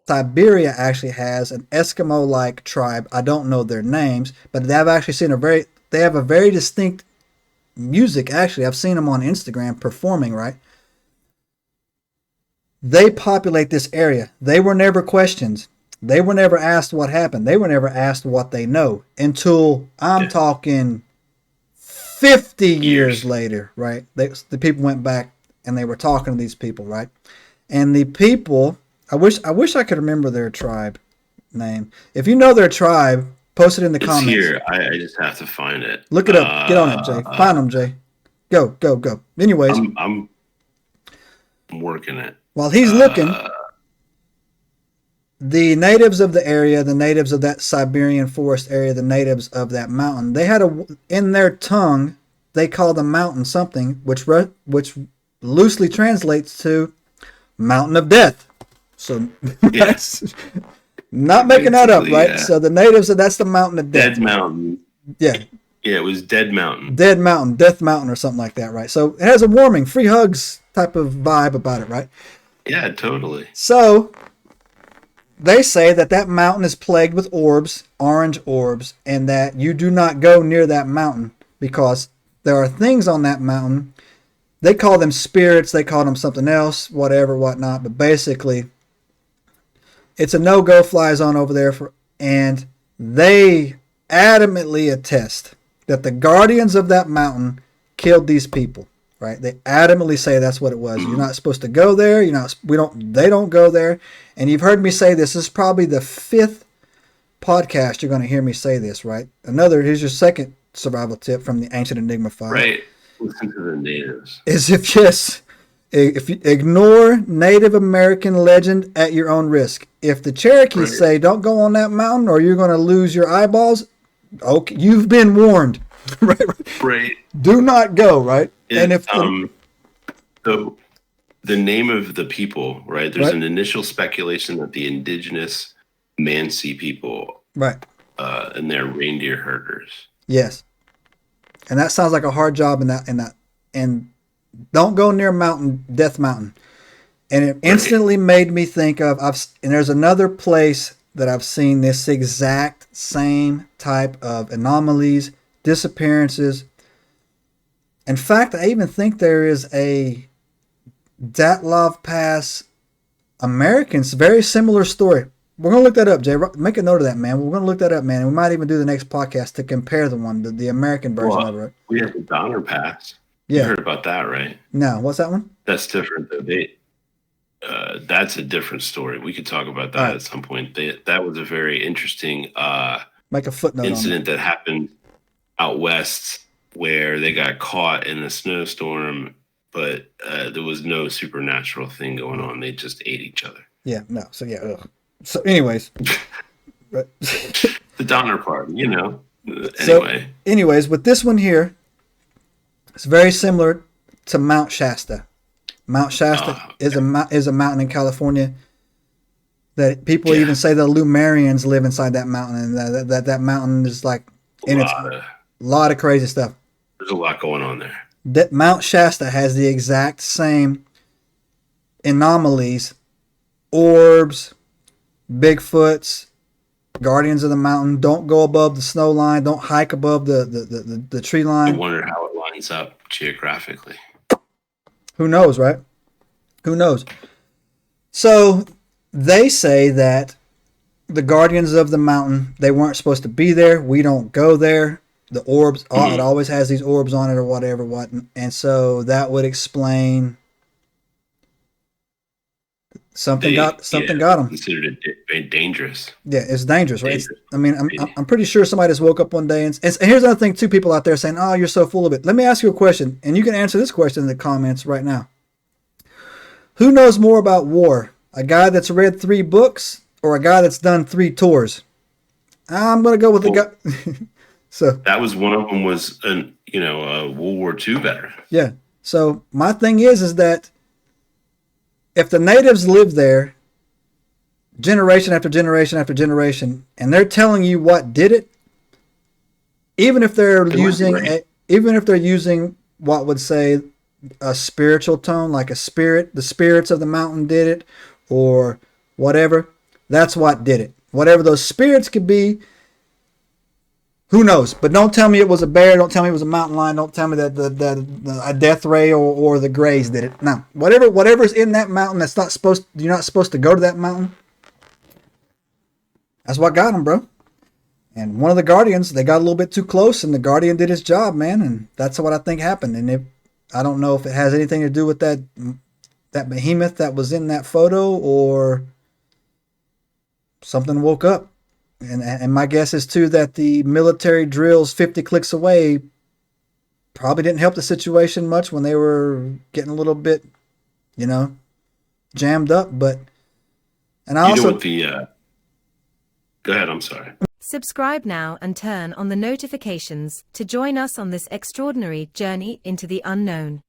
Siberia actually has an Eskimo-like tribe. I don't know their names, but they've actually seen they have a very distinct music. Actually, I've seen them on Instagram performing, right? They populate this area. They were never questioned. They were never asked what happened. They were never asked what they know until I'm talking 50 years later, right? The people went back and they were talking to these people, right? And the people, I wish I could remember their tribe name. If you know their tribe, post it in the comments. Here. I just have to find it. Look it up. Get on it, Jay. Find them, Jay. Go. Anyways, I'm working it. While he's looking, the natives of the area, the natives of that Siberian forest area, the natives of that mountain, they had in their tongue, they called the mountain something which loosely translates to Mountain of Death. So that's not making that up, right? Yeah. So the natives, that's the Mountain of Death. Dead Mountain. Yeah. Yeah, it was Dead Mountain. Dead Mountain, Death Mountain, or something like that, right? So it has a warming, free hugs type of vibe about it, right? Yeah, totally. So they say that mountain is plagued with orbs, orange orbs, and that you do not go near that mountain because there are things on that mountain. They call them spirits, they call them something else, whatever, whatnot, but basically it's a no-go fly zone over there, and they adamantly attest that the guardians of that mountain killed these people. Right? They adamantly say that's what it was. You're not supposed to go there. They don't go there. And you've heard me say this. This is probably the 5th podcast you're going to hear me say this, right? Here's your second survival tip from the Ancient Enigma file. Right. Listen to the natives. If you ignore Native American legend at your own risk. If the Cherokees say don't go on that mountain or you're going to lose your eyeballs, okay, you've been warned. Right. Do not go, right? And if the name of the people, right? There's an initial speculation that the indigenous Mansi people, right, and they're reindeer herders. Yes, and that sounds like a hard job. And don't go near Death Mountain. And it instantly made me think of and there's another place that I've seen this exact same type of anomalies, disappearances. In fact, I even think there is a Dyatlov Pass Americans, very similar story. We're going to look that up, Jay. Make a note of that, man. We're going to look that up, man. And we might even do the next podcast to compare the American version of it. We have the Donner Pass. Yeah. You heard about that, right? No, what's that one? That's different, though. That's a different story. We could talk about that at some point. That was a very interesting make a footnote incident that happened out west, where they got caught in a snowstorm, but there was no supernatural thing going on. They just ate each other. Yeah, no. So, yeah. Ugh. So, anyways. The Donner part, Anyway. So, anyways, with this one here, it's very similar to Mount Shasta. Mount Shasta is a mountain in California that people even say the Lumerians live inside that mountain, and that mountain is like a lot of crazy stuff. There's a lot going on there. That Mount Shasta has the exact same anomalies, orbs, Bigfoots, guardians of the mountain. Don't go above the snow line. Don't hike above the tree line. I wonder how it lines up geographically. Who knows, right? Who knows? So they say that the guardians of the mountain, they weren't supposed to be there. We don't go there. The orbs, it always has these orbs on it or whatever. And so that would explain something got them. Considered it dangerous. Yeah, it's dangerous, right? I'm pretty sure somebody just woke up one day. And here's another thing, too, people out there saying, oh, you're so full of it. Let me ask you a question, and you can answer this question in the comments right now. Who knows more about war? A guy that's read 3 books or a guy that's done 3 tours? I'm going to go with the guy. So that was one of them was a World War II veteran. Yeah. So my thing is that if the natives live there generation after generation after generation, and they're telling you what did it, even if they're using what would say a spiritual tone, like the spirits of the mountain did it, or whatever, That's what did it. Whatever those spirits could be, who knows? But don't tell me it was a bear. Don't tell me it was a mountain lion. Don't tell me that a death ray or the grays did it. No, whatever's in that mountain that's not supposed. You're not supposed to go to that mountain. That's what got him, bro. And one of the guardians, they got a little bit too close, and the guardian did his job, man. And that's what I think happened. And I don't know if it has anything to do with that behemoth that was in that photo, or something woke up. And my guess is too that the military drills 50 clicks away probably didn't help the situation much when they were getting a little bit, jammed up. But and I also go ahead. I'm sorry. Subscribe now and turn on the notifications to join us on this extraordinary journey into the unknown.